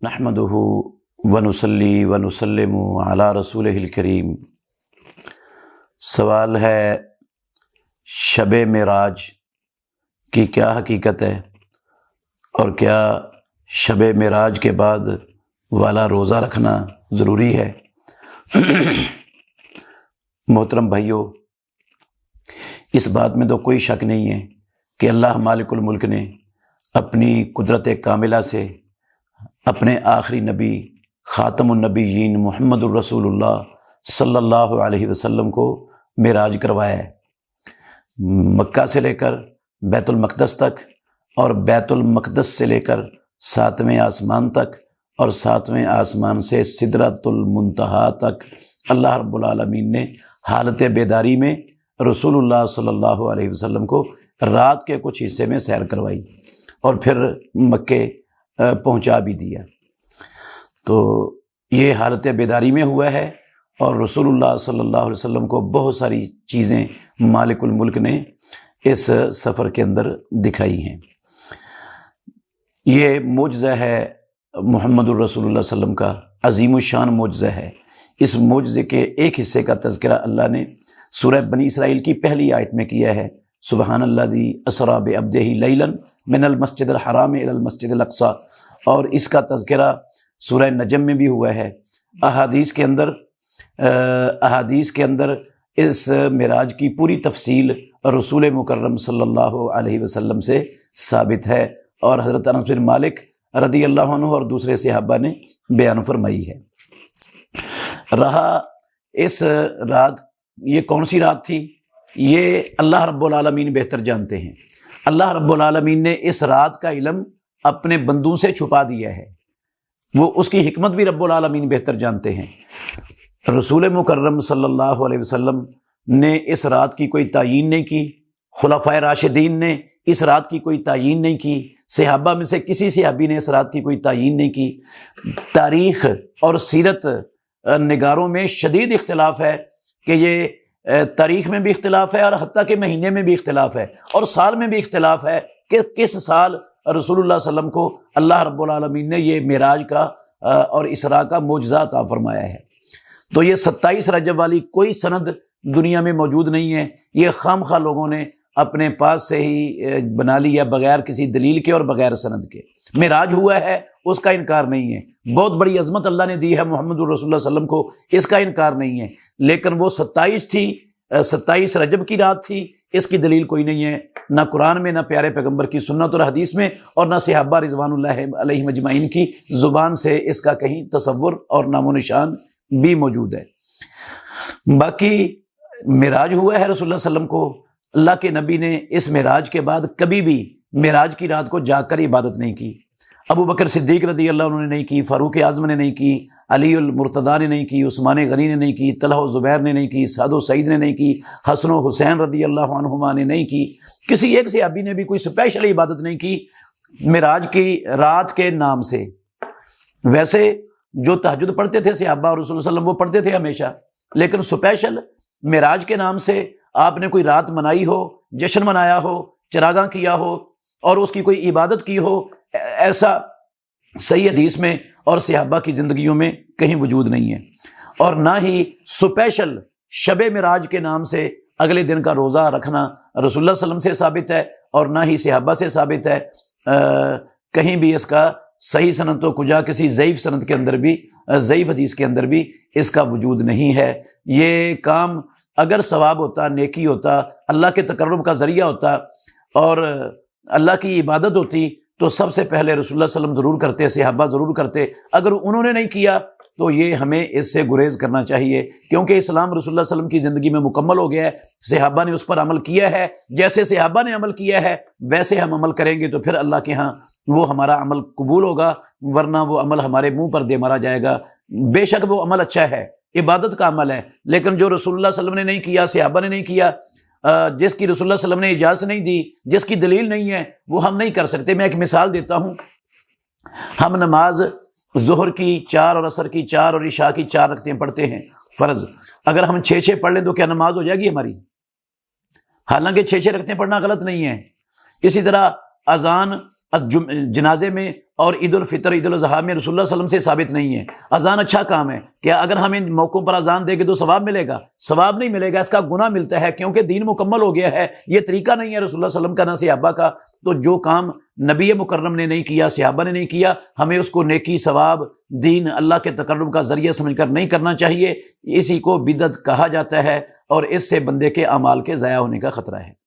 نحمدہ ونصلی ونسلم علی رسولہ الکریم۔ سوال ہے شب معراج کی کیا حقیقت ہے اور کیا شب معراج کے بعد والا روزہ رکھنا ضروری ہے؟ محترم بھائیو، اس بات میں تو کوئی شک نہیں ہے کہ اللہ مالک الملک نے اپنی قدرت کاملہ سے اپنے آخری نبی خاتم النبیین محمد الرسول اللہ صلی اللہ علیہ وسلم کو معراج کروایا ہے۔ مکہ سے لے کر بیت المقدس تک اور بیت المقدس سے لے کر 7ویں آسمان تک اور 7ویں آسمان سے سدرۃ المنتہا تک اللہ رب العالمین نے حالت بیداری میں رسول اللہ صلی اللہ علیہ وسلم کو رات کے کچھ حصے میں سیر کروائی اور پھر مکے پہنچا بھی دیا۔ تو یہ حالت بیداری میں ہوا ہے اور رسول اللہ صلی اللہ علیہ وسلم کو بہت ساری چیزیں مالک الملک نے اس سفر کے اندر دکھائی ہیں۔ یہ معجزہ ہے محمد الرسول اللہ صلی اللہ علیہ وسلم کا، عظیم الشان معجزہ ہے۔ اس معجزے کے ایک حصے کا تذکرہ اللہ نے سورہ بنی اسرائیل کی پہلی آیت میں کیا ہے، سبحان الذی اسریٰ بعبدہ لیلا من المسجد الحرام الی المسجد الاقصی، اور اس کا تذکرہ سورہ نجم میں بھی ہوا ہے۔ احادیث کے اندر اس معراج کی پوری تفصیل رسول مکرم صلی اللہ علیہ وسلم سے ثابت ہے اور حضرت انس بن مالک رضی اللہ عنہ اور دوسرے صحابہ نے بیان فرمائی ہے۔ رہا اس رات، یہ کون سی رات تھی، یہ اللہ رب العالمین بہتر جانتے ہیں۔ اللہ رب العالمین نے اس رات کا علم اپنے بندوں سے چھپا دیا ہے، وہ اس کی حکمت بھی رب العالمین بہتر جانتے ہیں۔ رسول مکرم صلی اللہ علیہ وسلم نے اس رات کی کوئی تعیین نہیں کی، خلفائے راشدین نے اس رات کی کوئی تعیین نہیں کی، صحابہ میں سے کسی صحابی نے اس رات کی کوئی تعیین نہیں کی۔ تاریخ اور سیرت نگاروں میں شدید اختلاف ہے کہ یہ تاریخ میں بھی اختلاف ہے اور حتیٰ کہ مہینے میں بھی اختلاف ہے اور سال میں بھی اختلاف ہے کہ کس سال رسول اللہ صلی اللہ علیہ وسلم کو اللہ رب العالمین نے یہ معراج کا اور اسراء کا معجزہ عطا فرمایا ہے۔ تو یہ 27 رجب والی کوئی سند دنیا میں موجود نہیں ہے، یہ خام خواہ لوگوں نے اپنے پاس سے ہی بنا لیا بغیر کسی دلیل کے اور بغیر سند کے۔ معراج ہوا ہے، اس کا انکار نہیں ہے، بہت بڑی عظمت اللہ نے دی ہے محمد الرسول اللہ صلی اللہ علیہ وسلم کو، اس کا انکار نہیں ہے، لیکن وہ 27 تھی، 27 رجب کی رات تھی، اس کی دلیل کوئی نہیں ہے، نہ قرآن میں، نہ پیارے پیغمبر کی سنت اور حدیث میں، اور نہ صحابہ رضوان اللہ علیہم اجمعین کی زبان سے اس کا کہیں تصور اور نام و نشان بھی موجود ہے۔ باقی معراج ہوا ہے رسول اللہ صلی اللہ علیہ وسلم کو، اللہ کے نبی نے اس معراج کے بعد کبھی بھی معراج کی رات کو جاگ کر عبادت نہیں کی۔ ابو بکر صدیق رضی اللہ عنہ نے نہیں کی، فاروق اعظم نے نہیں کی، علی المرتضیٰ نے نہیں کی، عثمان غنی نے نہیں کی، طلحہ و زبیر نے نہیں کی، سعد و سعید نے نہیں کی، حسن و حسین رضی اللہ عنہما نے نہیں کی، کسی ایک صحابی نے بھی کوئی سپیشل عبادت نہیں کی معراج کی رات کے نام سے۔ ویسے جو تہجد پڑھتے تھے صحابہ اور رسول اللہ صلی اللہ علیہ وسلم وہ پڑھتے تھے ہمیشہ، لیکن سپیشل معراج کے نام سے آپ نے کوئی رات منائی ہو، جشن منایا ہو، چراغاں کیا ہو اور اس کی کوئی عبادت کی ہو، ایسا صحیح حدیث میں اور صحابہ کی زندگیوں میں کہیں وجود نہیں ہے۔ اور نہ ہی سپیشل شب معراج کے نام سے اگلے دن کا روزہ رکھنا رسول اللہ صلی اللہ علیہ وسلم سے ثابت ہے اور نہ ہی صحابہ سے ثابت ہے۔ کہیں بھی اس کا صحیح سند تو کجا کسی ضعیف سند کے اندر بھی، ضعیف حدیث کے اندر بھی اس کا وجود نہیں ہے۔ یہ کام اگر ثواب ہوتا، نیکی ہوتا، اللہ کے تقرب کا ذریعہ ہوتا اور اللہ کی عبادت ہوتی تو سب سے پہلے رسول اللہ صلی اللہ علیہ وسلم ضرور کرتے، صحابہ ضرور کرتے۔ اگر انہوں نے نہیں کیا تو یہ ہمیں اس سے گریز کرنا چاہیے، کیونکہ اسلام رسول اللہ صلی اللہ علیہ وسلم کی زندگی میں مکمل ہو گیا ہے، صحابہ نے اس پر عمل کیا ہے، جیسے صحابہ نے عمل کیا ہے ویسے ہم عمل کریں گے تو پھر اللہ کے ہاں وہ ہمارا عمل قبول ہوگا، ورنہ وہ عمل ہمارے منہ پر دے مارا جائے گا۔ بے شک وہ عمل اچھا ہے، عبادت کا عمل ہے، لیکن جو رسول اللہ صلی اللہ علیہ وسلم نے نہیں کیا، صحابہ نے نہیں کیا، جس کی رسول اللہ صلی اللہ علیہ وسلم نے اجازت نہیں دی، جس کی دلیل نہیں ہے، وہ ہم نہیں کر سکتے۔ میں ایک مثال دیتا ہوں، ہم نماز ظہر کی 4 اور عصر کی 4 اور عشاء کی 4 رکعتیں پڑھتے ہیں فرض، اگر ہم 6 پڑھ لیں تو کیا نماز ہو جائے گی ہماری؟ حالانکہ 6 رکعتیں پڑھنا غلط نہیں ہے۔ اسی طرح اذان جنازے میں اور عید الفطر عید الاضحیٰ میں رسول اللہ صلی اللہ علیہ وسلم سے ثابت نہیں ہے۔ اذان اچھا کام ہے، کیا اگر ہم ان موقعوں پر اذان دیں گے تو ثواب ملے گا؟ ثواب نہیں ملے گا، اس کا گناہ ملتا ہے، کیونکہ دین مکمل ہو گیا ہے۔ یہ طریقہ نہیں ہے رسول اللہ صلی اللہ علیہ وسلم کا، نہ صحابہ کا۔ تو جو کام نبی مکرم نے نہیں کیا، صحابہ نے نہیں کیا، ہمیں اس کو نیکی، ثواب، دین، اللہ کے تقرب کا ذریعہ سمجھ کر نہیں کرنا چاہیے۔ اسی کو بدعت کہا جاتا ہے، اور اس سے بندے کے اعمال کے ضائع ہونے کا خطرہ ہے۔